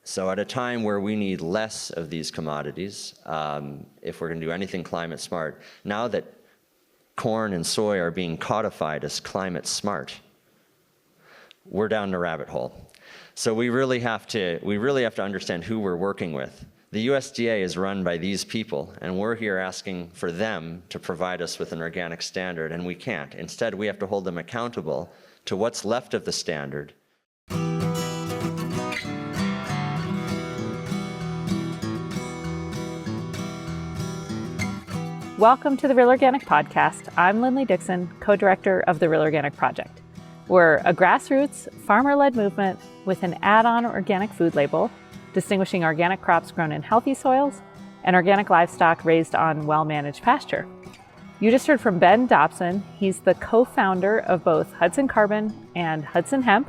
So at a time where we need less of these commodities, if we're going to do anything climate smart, now that corn and soy are being codified as climate smart, we're down the rabbit hole. So we really have to understand who we're working with. The USDA is run by these people, and we're here asking for them to provide us with an organic standard, and we can't. Instead, we have to hold them accountable to what's left of the standard. Welcome to the Real Organic Podcast. I'm Linley Dixon, co-director of the Real Organic Project. We're a grassroots, farmer-led movement with an add-on organic food label, distinguishing organic crops grown in healthy soils and organic livestock raised on well-managed pasture. You just heard from Ben Dobson. He's the co-founder of both Hudson Carbon and Hudson Hemp.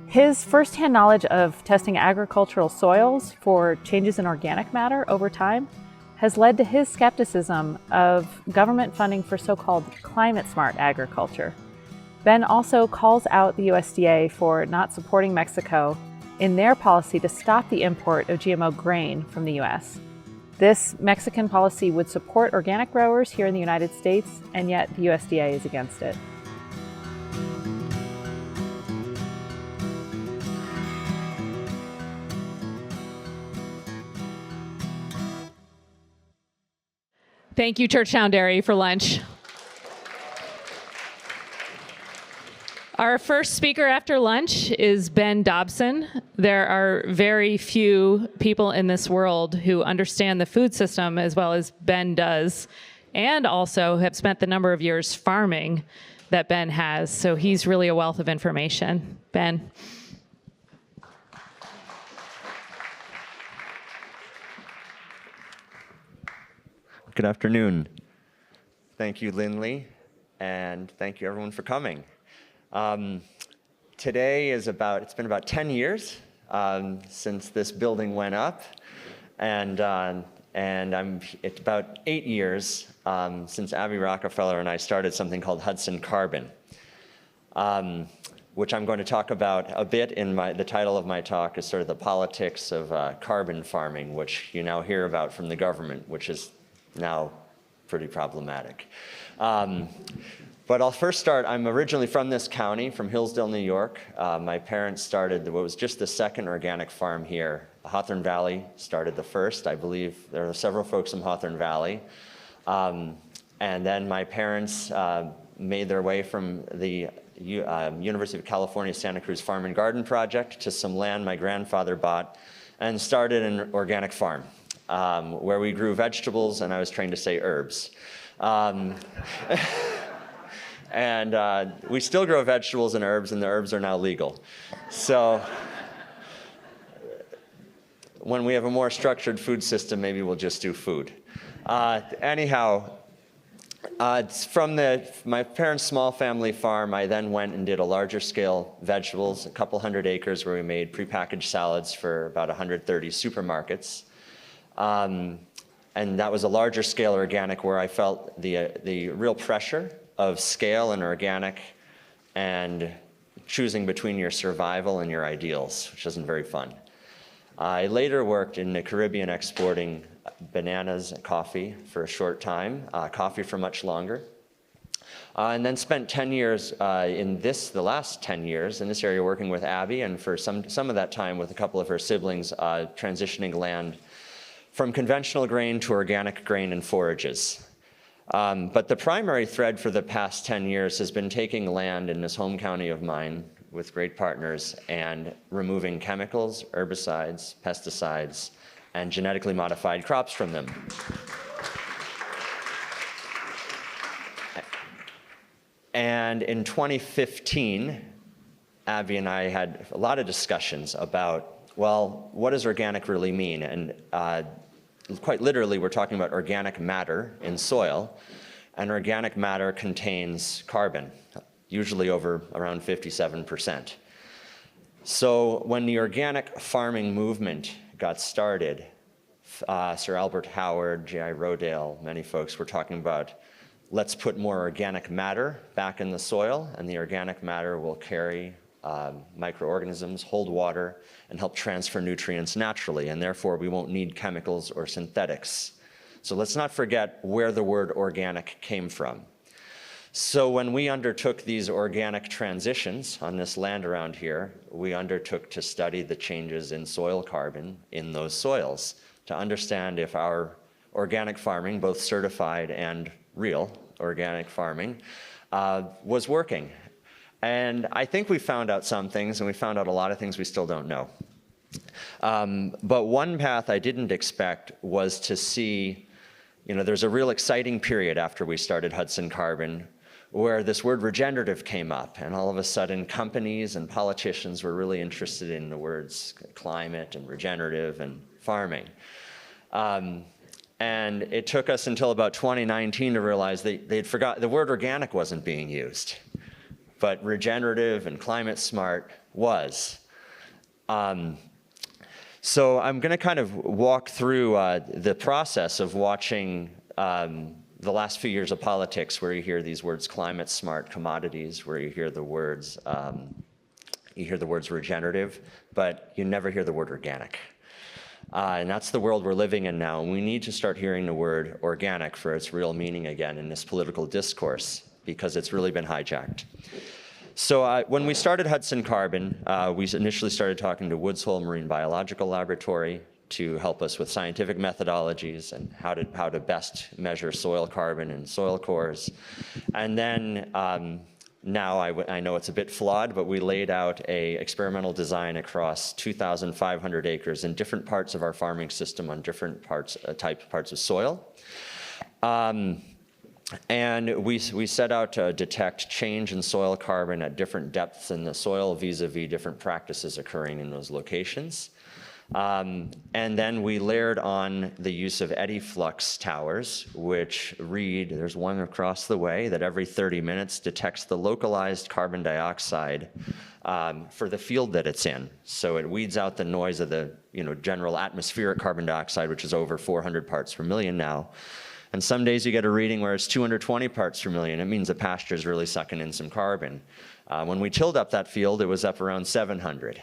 His firsthand knowledge of testing agricultural soils for changes in organic matter over time has led to his skepticism of government funding for so-called climate-smart agriculture. Ben also calls out the USDA for not supporting Mexico in their policy to stop the import of GMO grain from the US. This Mexican policy would support organic growers here in the United States, and yet the USDA is against it. Thank you, Churchtown Dairy, for lunch. Our first speaker after lunch is Ben Dobson. There are very few people in this world who understand the food system as well as Ben does, and also have spent the number of years farming that Ben has. So he's really a wealth of information. Ben. Good afternoon. Thank you, Linley, and thank you everyone for coming. Today is it's been about 10 years since this building went up, and it's about 8 years since Abby Rockefeller and I started something called Hudson Carbon, which I'm going to talk about a bit in the title of my talk is sort of the politics of carbon farming, which you now hear about from the government, which is now pretty problematic. But I'll first start, I'm originally from this county, from Hillsdale, New York. My parents started what was just the second organic farm here. Hawthorne Valley started the first. I believe there are several folks from Hawthorne Valley. And then my parents made their way from the University of California, Santa Cruz Farm and Garden Project to some land my grandfather bought and started an organic farm. Where we grew vegetables, and I was trained to say herbs. And we still grow vegetables and the herbs are now legal. So when we have a more structured food system, maybe we'll just do food. Anyhow, it's from my parents' small family farm. I then went and did a larger scale vegetables, a couple hundred acres where we made prepackaged salads for about 130 supermarkets. And that was a larger scale organic where I felt the real pressure of scale and organic and choosing between your survival and your ideals, which isn't very fun. I later worked in the Caribbean exporting bananas and coffee for a short time, coffee for much longer. And then spent 10 years the last 10 years in this area working with Abby, and for some of that time with a couple of her siblings transitioning land from conventional grain to organic grain and forages. But the primary thread for the past 10 years has been taking land in this home county of mine with great partners and removing chemicals, herbicides, pesticides, and genetically modified crops from them. And in 2015, Abby and I had a lot of discussions about, well, what does organic really mean? And quite literally, we're talking about organic matter in soil, and organic matter contains carbon, usually over around 57%. So when the organic farming movement got started, Sir Albert Howard, J.I. Rodale, many folks were talking about, let's put more organic matter back in the soil, and the organic matter will carry microorganisms, hold water, and help transfer nutrients naturally, and therefore we won't need chemicals or synthetics. So let's not forget where the word organic came from. So when we undertook these organic transitions on this land around here, we undertook to study the changes in soil carbon in those soils to understand if our organic farming, both certified and real organic farming, was working. And I think we found out some things, and we found out a lot of things we still don't know. But one path I didn't expect was to see, there's a real exciting period after we started Hudson Carbon where this word regenerative came up, and all of a sudden companies and politicians were really interested in the words climate and regenerative and farming. And it took us until about 2019 to realize they'd forgot the word organic wasn't being used, but regenerative and climate smart was. So I'm going to kind of walk through the process of watching the last few years of politics, where you hear these words climate smart commodities, where you hear the words regenerative, but you never hear the word organic. And that's the world we're living in now. And we need to start hearing the word organic for its real meaning again in this political discourse, because it's really been hijacked. So when we started Hudson Carbon, we initially started talking to Woods Hole Marine Biological Laboratory to help us with scientific methodologies and how to best measure soil carbon and soil cores. And then now I know it's a bit flawed, but we laid out a experimental design across 2,500 acres in different parts of our farming system on different parts of soil. And we set out to detect change in soil carbon at different depths in the soil vis-a-vis different practices occurring in those locations. And then we layered on the use of eddy flux towers, which read, there's one across the way, that every 30 minutes detects the localized carbon dioxide for the field that it's in. So it weeds out the noise of the general atmospheric carbon dioxide, which is over 400 parts per million now. And some days you get a reading where it's 220 parts per million. It means the pasture is really sucking in some carbon. When we tilled up that field, it was up around 700.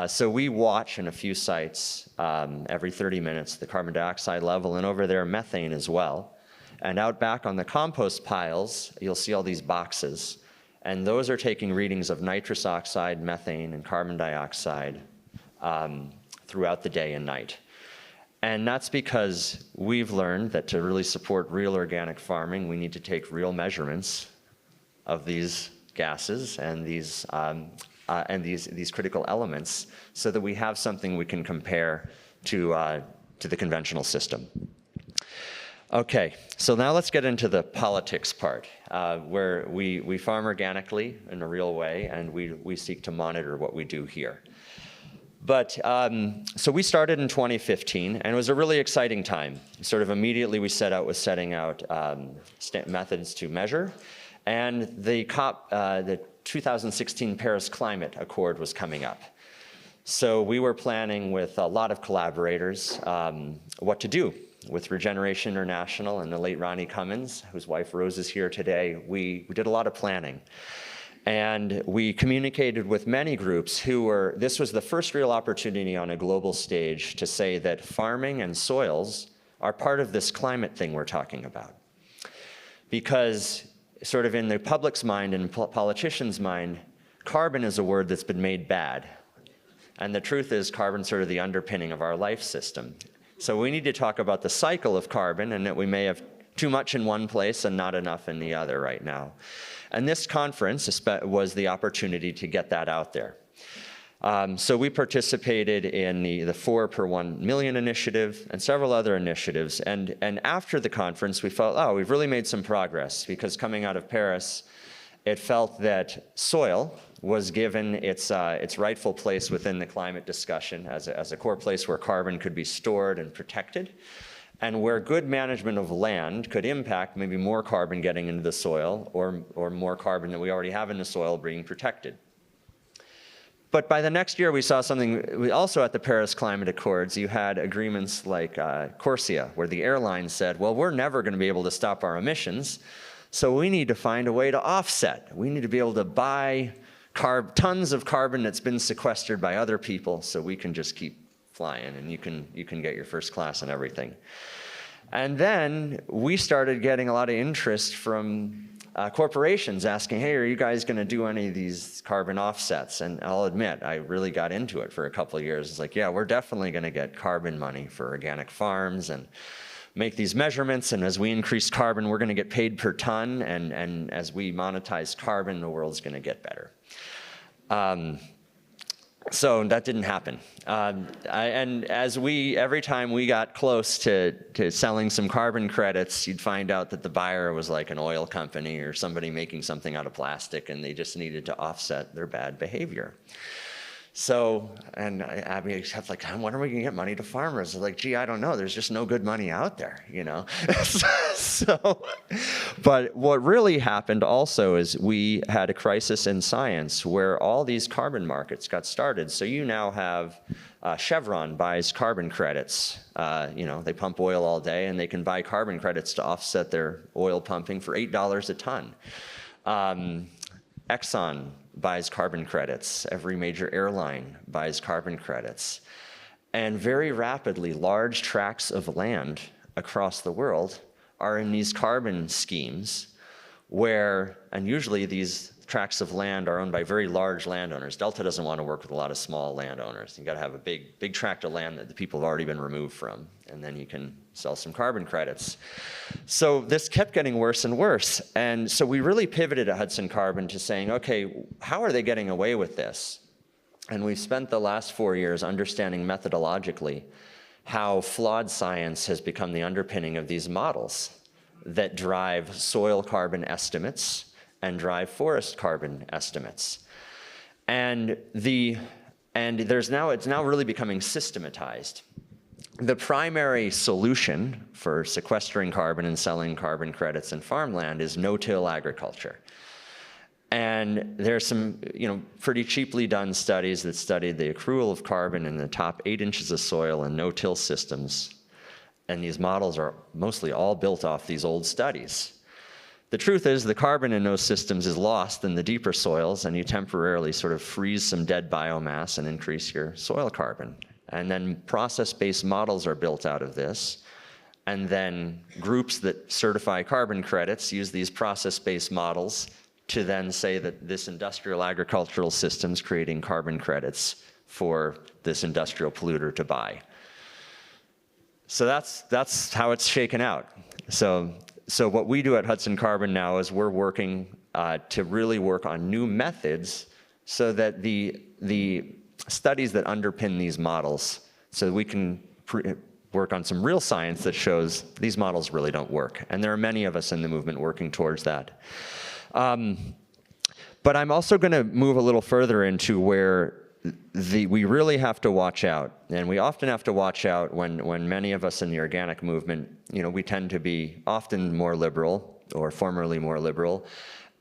So we watch in a few sites every 30 minutes the carbon dioxide level, and over there methane as well. And out back on the compost piles, you'll see all these boxes. And those are taking readings of nitrous oxide, methane, and carbon dioxide throughout the day and night. And that's because we've learned that to really support real organic farming, we need to take real measurements of these gases and these critical elements so that we have something we can compare to the conventional system. Okay, so now let's get into the politics part, where we farm organically in a real way, and we seek to monitor what we do here. But so we started in 2015, and it was a really exciting time. Sort of immediately we set out with setting out methods to measure, and the 2016 Paris Climate Accord was coming up. So we were planning with a lot of collaborators what to do with Regeneration International and the late Ronnie Cummins, whose wife Rose is here today. We did a lot of planning. And we communicated with many groups this was the first real opportunity on a global stage to say that farming and soils are part of this climate thing we're talking about. Because sort of in the public's mind and politicians' mind, carbon is a word that's been made bad. And the truth is carbon's sort of the underpinning of our life system. So we need to talk about the cycle of carbon, and that we may have too much in one place and not enough in the other right now. And this conference was the opportunity to get that out there. So we participated in the 4 per 1 million initiative and several other initiatives. And after the conference, we felt, oh, we've really made some progress, because coming out of Paris, it felt that soil was given its rightful place within the climate discussion as a core place where carbon could be stored and protected, and where good management of land could impact maybe more carbon getting into the soil, or more carbon that we already have in the soil being protected. But by the next year, we saw something, also at the Paris Climate Accords, you had agreements like Corsia, where the airlines said, well, we're never going to be able to stop our emissions, so we need to find a way to offset. We need to be able to buy tons of carbon that's been sequestered by other people, so we can just keep flying, and you can get your first class and everything. And then we started getting a lot of interest from corporations asking, hey, are you guys going to do any of these carbon offsets? And I'll admit, I really got into it for a couple of years. It's like, yeah, we're definitely going to get carbon money for organic farms and make these measurements. And as we increase carbon, we're going to get paid per ton. And as we monetize carbon, the world's going to get better. So that didn't happen. And every time we got close to selling some carbon credits, you'd find out that the buyer was like an oil company or somebody making something out of plastic, and they just needed to offset their bad behavior. So, and I mean, except like, when are we gonna get money to farmers? Like, gee, I don't know. There's just no good money out there, you know? So, but what really happened also is we had a crisis in science where all these carbon markets got started. So you now have Chevron buys carbon credits. You know, they pump oil all day, and they can buy carbon credits to offset their oil pumping for $8 a ton. Exxon buys carbon credits. Every major airline buys carbon credits. And very rapidly, large tracts of land across the world are in these carbon schemes where, and usually these tracts of land are owned by very large landowners. Delta doesn't want to work with a lot of small landowners. You got to have a big tract of land that the people have already been removed from, and then you can sell some carbon credits. So this kept getting worse and worse. And so we really pivoted at Hudson Carbon to saying, okay, how are they getting away with this? And we've spent the last 4 years understanding methodologically how flawed science has become the underpinning of these models that drive soil carbon estimates and drive forest carbon estimates. And it's now really becoming systematized. The primary solution for sequestering carbon and selling carbon credits in farmland is no-till agriculture. And there's some, pretty cheaply done studies that studied the accrual of carbon in the top 8 inches of soil in no-till systems. And these models are mostly all built off these old studies. The truth is the carbon in those systems is lost in the deeper soils, and you temporarily sort of freeze some dead biomass and increase your soil carbon. And then process-based models are built out of this. And then groups that certify carbon credits use these process-based models to then say that this industrial agricultural system is creating carbon credits for this industrial polluter to buy. So that's how it's shaken out. So what we do at Hudson Carbon now is we're working to really work on new methods so that the studies that underpin these models, so we can work on some real science that shows these models really don't work. And there are many of us in the movement working towards that. But I'm also going to move a little further into where we really have to watch out, and we often have to watch out when many of us in the organic movement, we tend to be often more liberal or formerly more liberal,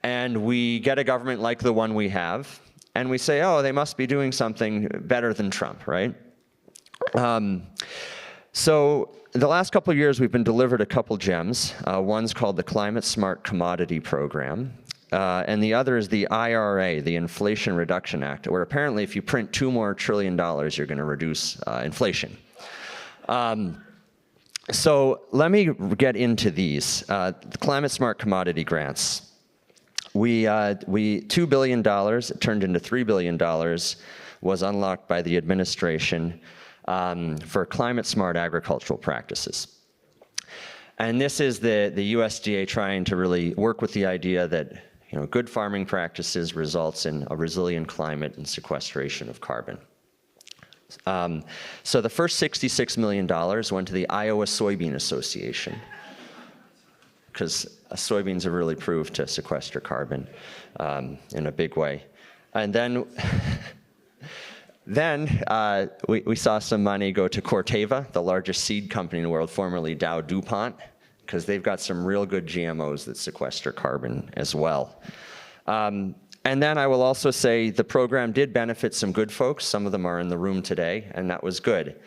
and we get a government like the one we have, and we say, oh, they must be doing something better than Trump, right? So the last couple of years, we've been delivered a couple gems. One's called the Climate Smart Commodity Program. And the other is the IRA, the Inflation Reduction Act, where apparently if you print $2 more trillion, you're going to reduce inflation. So let me get into these. The Climate Smart Commodity Grants. $2 billion, it turned into $3 billion, was unlocked by the administration for climate smart agricultural practices. And this is the USDA trying to really work with the idea that good farming practices results in a resilient climate and sequestration of carbon. So the first $66 million went to the Iowa Soybean Association, because soybeans have really proved to sequester carbon in a big way. And then we saw some money go to Corteva, the largest seed company in the world, formerly Dow DuPont, because they've got some real good GMOs that sequester carbon as well. And then I will also say the program did benefit some good folks. Some of them are in the room today, and that was good.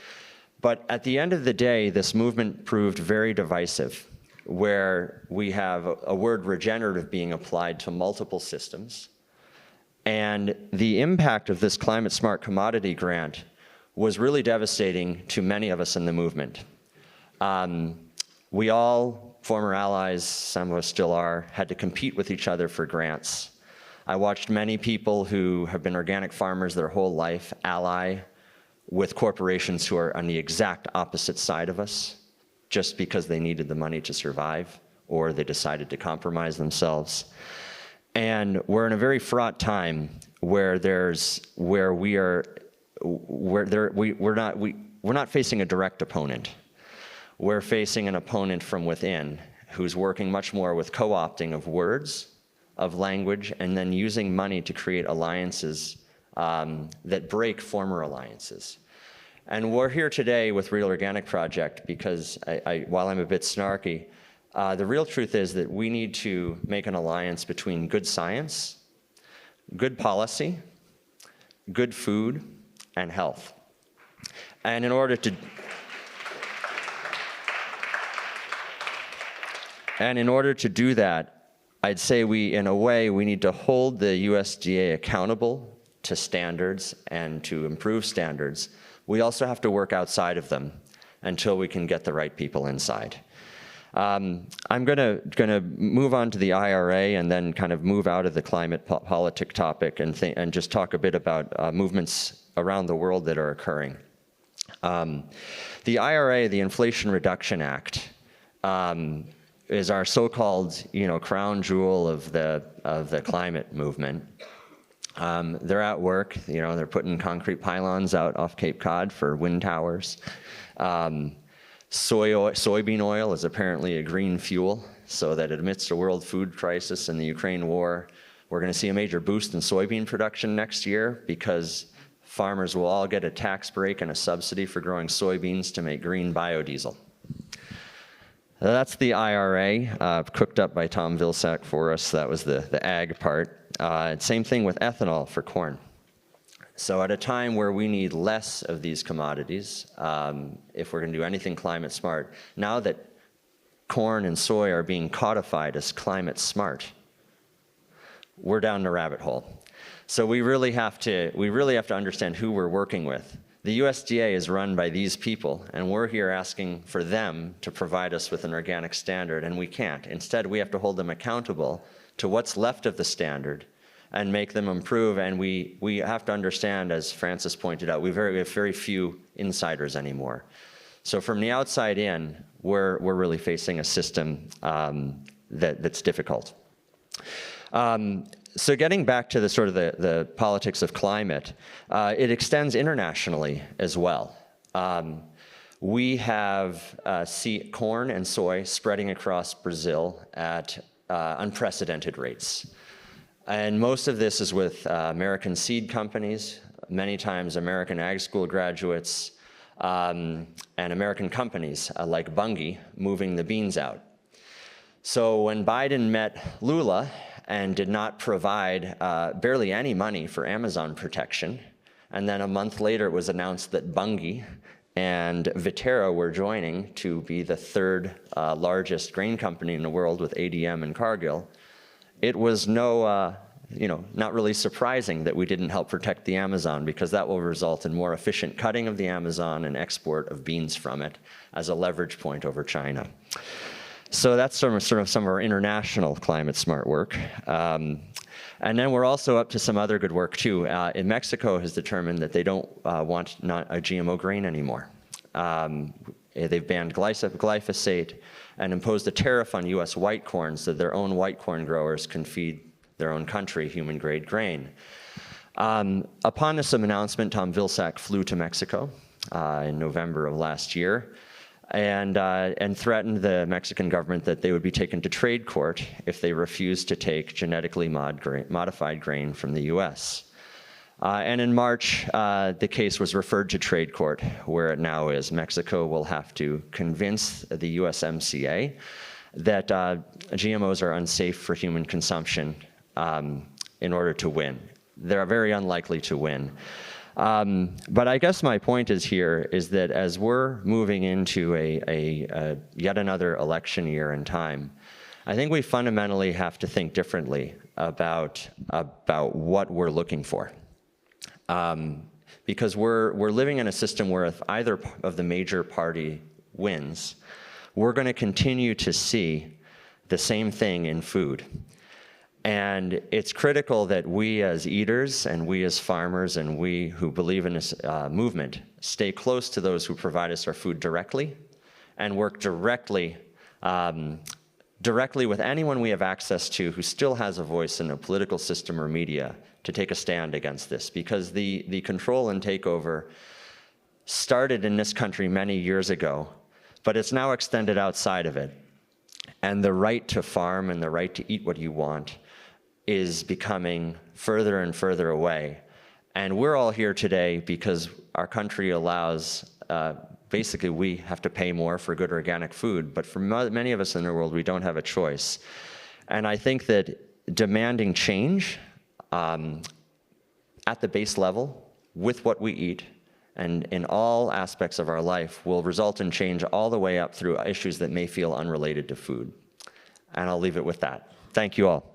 But at the end of the day, this movement proved very divisive, where we have a word regenerative being applied to multiple systems, And the impact of this climate smart commodity grant was really devastating to many of us in the movement. We all, former allies, some of us still are, had to compete with each other for grants. I watched many people who have been organic farmers their whole life ally with corporations who are on the exact opposite side of us, just because they needed the money to survive, or they decided to compromise themselves. And we're in a very fraught time where we're not facing a direct opponent. We're facing an opponent from within who's working much more with co-opting of words, of language, and then using money to create alliances that break former alliances. And we're here today with Real Organic Project because while I'm a bit snarky, the real truth is that we need to make an alliance between good science, good policy, good food, and health. And in order to do that, I'd say in a way, we need to hold the USDA accountable to standards and to improve standards. We also have to work outside of them until we can get the right people inside. I'm gonna move on to the IRA and then kind of move out of the climate politic topic and just talk a bit about movements around the world that are occurring. The IRA, the Inflation Reduction Act, is our so-called, crown jewel of the climate movement. They're at work, they're putting concrete pylons out off Cape Cod for wind towers. Soybean oil is apparently a green fuel, so that amidst a world food crisis and the Ukraine war, we're going to see a major boost in soybean production next year because farmers will all get a tax break and a subsidy for growing soybeans to make green biodiesel. That's the IRA, cooked up by Tom Vilsack for us. That was the ag part. Same thing with ethanol for corn. So at a time where we need less of these commodities, if we're going to do anything climate smart, now that corn and soy are being codified as climate smart, we're down the rabbit hole. So we really have to understand who we're working with. The USDA is run by these people, and we're here asking for them to provide us with an organic standard, and we can't. Instead, we have to hold them accountable to what's left of the standard and make them improve, and we have to understand, as Francis pointed out, we have very few insiders anymore. So from the outside in, we're really facing a system that's difficult. So getting back to the politics of climate, it extends internationally as well. We have corn and soy spreading across Brazil at unprecedented rates. And most of this is with American seed companies, many times American ag school graduates, and American companies like Bunge moving the beans out. So when Biden met Lula and did not provide barely any money for Amazon protection, and then a month later it was announced that Bunge and Viterra were joining to be the third largest grain company in the world with ADM and Cargill, it was not really surprising that we didn't help protect the Amazon, because that will result in more efficient cutting of the Amazon and export of beans from it as a leverage point over China. So that's some of our international climate smart work. And then we're also up to some other good work too. In Mexico has determined that they don't want not a GMO grain anymore. They've banned glyphosate and imposed a tariff on US white corn so their own white corn growers can feed their own country human grade grain. Upon this announcement, Tom Vilsack flew to Mexico in November of last year and threatened the Mexican government that they would be taken to trade court if they refused to take genetically modified grain from the US. And in March, the case was referred to trade court, where it now is. Mexico will have to convince the USMCA that GMOs are unsafe for human consumption in order to win. They're very unlikely to win. But I guess my point is that as we're moving into a yet another election year in time, I think we fundamentally have to think differently about what we're looking for. Because we're living in a system where if either of the major party wins, we're going to continue to see the same thing in food. And it's critical that we as eaters and we as farmers and we who believe in this movement stay close to those who provide us our food directly and work directly with anyone we have access to who still has a voice in a political system or media to take a stand against this. Because the control and takeover started in this country many years ago, but it's now extended outside of it. And the right to farm and the right to eat what you want is becoming further and further away. And we're all here today because our country allows, basically we have to pay more for good organic food, but for many of us in the world, we don't have a choice. And I think that demanding change at the base level with what we eat and in all aspects of our life will result in change all the way up through issues that may feel unrelated to food. And I'll leave it with that. Thank you all.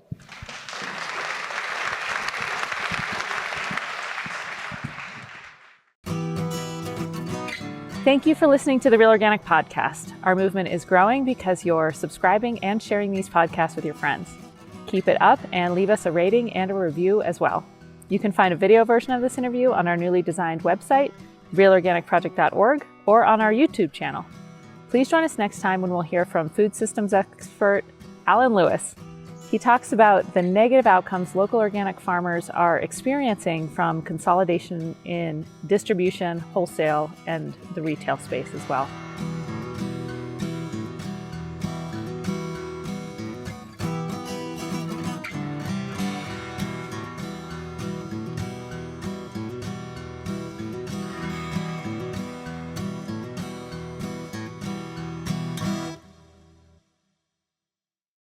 Thank you for listening to the Real Organic Podcast. Our movement is growing because you're subscribing and sharing these podcasts with your friends. Keep it up and leave us a rating and a review as well. You can find a video version of this interview on our newly designed website, realorganicproject.org, or on our YouTube channel. Please join us next time when we'll hear from food systems expert Alan Lewis. He talks about the negative outcomes local organic farmers are experiencing from consolidation in distribution, wholesale, and the retail space as well.